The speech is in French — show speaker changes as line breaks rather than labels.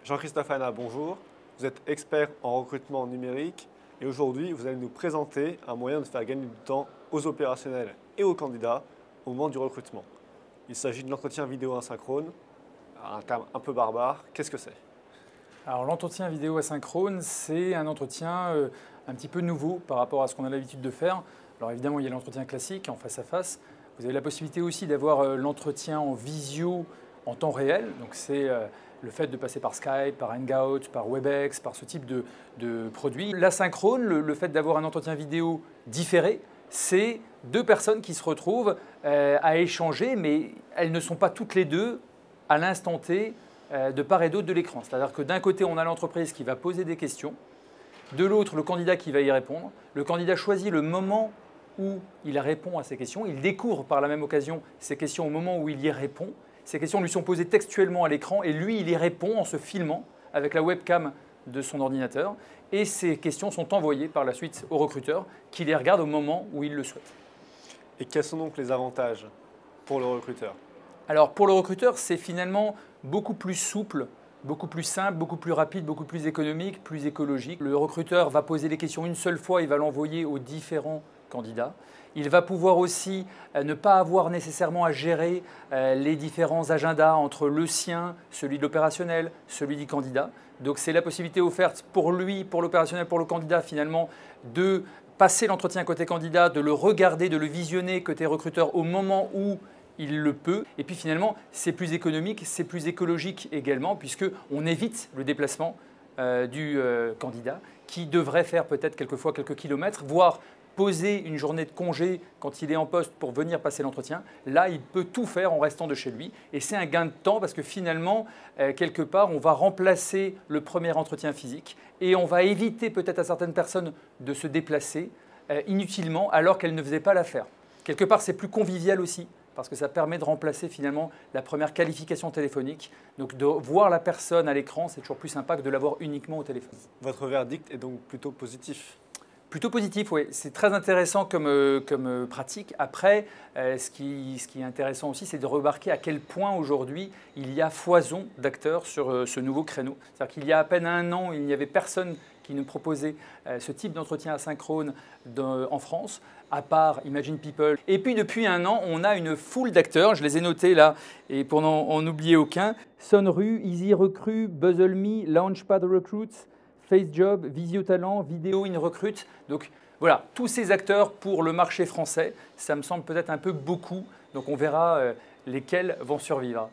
Jean-Christophe Hanna, bonjour. Vous êtes expert en recrutement numérique et aujourd'hui, vous allez nous présenter un moyen de faire gagner du temps aux opérationnels et aux candidats au moment du recrutement. Il s'agit de l'entretien vidéo asynchrone, un terme un peu barbare. Qu'est-ce que c'est?
Alors l'entretien vidéo asynchrone, c'est un entretien un petit peu nouveau par rapport à ce qu'on a l'habitude de faire. Alors évidemment, il y a l'entretien classique en face à face. Vous avez la possibilité aussi d'avoir l'entretien en visio en temps réel. Donc c'est le fait de passer par Skype, par Hangout, par Webex, par ce type de produit. L'asynchrone, le fait d'avoir un entretien vidéo différé, c'est deux personnes qui se retrouvent à échanger, mais elles ne sont pas toutes les deux à l'instant T de part et d'autre de l'écran. C'est-à-dire que d'un côté, on a l'entreprise qui va poser des questions, de l'autre, le candidat qui va y répondre. Le candidat choisit le moment où il répond à ces questions. Il découvre par la même occasion ces questions au moment où il y répond. Ces questions lui sont posées textuellement à l'écran et lui, il y répond en se filmant avec la webcam de son ordinateur. Et ces questions sont envoyées par la suite au recruteur qui les regarde au moment où il le souhaite.
Et quels sont donc les avantages pour le recruteur?
Alors pour le recruteur, c'est finalement beaucoup plus souple, beaucoup plus simple, beaucoup plus rapide, beaucoup plus économique, plus écologique. Le recruteur va poser les questions une seule fois, il va l'envoyer aux différents candidats. Il va pouvoir aussi ne pas avoir nécessairement à gérer les différents agendas entre le sien, celui de l'opérationnel, celui du candidat. Donc c'est la possibilité offerte pour lui, pour l'opérationnel, pour le candidat finalement de passer l'entretien côté candidat, de le regarder, de le visionner côté recruteur au moment où il le peut. Et puis finalement, c'est plus économique, c'est plus écologique également, puisqu'on évite le déplacement du candidat qui devrait faire peut-être quelquefois quelques kilomètres, voire poser une journée de congé quand il est en poste pour venir passer l'entretien. Là, il peut tout faire en restant de chez lui. Et c'est un gain de temps parce que finalement, quelque part, on va remplacer le premier entretien physique et on va éviter peut-être à certaines personnes de se déplacer inutilement alors qu'elles ne faisaient pas l'affaire. Quelque part, c'est plus convivial aussi, parce que ça permet de remplacer finalement la première qualification téléphonique. Donc de voir la personne à l'écran, c'est toujours plus sympa que de la voir uniquement au téléphone.
Votre verdict est donc plutôt positif?
Plutôt positif, oui. C'est très intéressant comme pratique. Après, ce qui est intéressant aussi, c'est de remarquer à quel point aujourd'hui il y a foison d'acteurs sur ce nouveau créneau. C'est-à-dire qu'il y a à peine un an, il n'y avait personne qui nous proposait ce type d'entretien asynchrone en France, à part Imagine People. Et puis depuis un an, on a une foule d'acteurs, je les ai notés là, et pour n'en oublier aucun. Sonru, Easy Recruit, Buzzle.me, Launchpad Recruit, FaceJob, Visio-Talent, Vidéo In Recrute. Donc voilà, tous ces acteurs pour le marché français, ça me semble peut-être un peu beaucoup. Donc on verra lesquels vont survivre.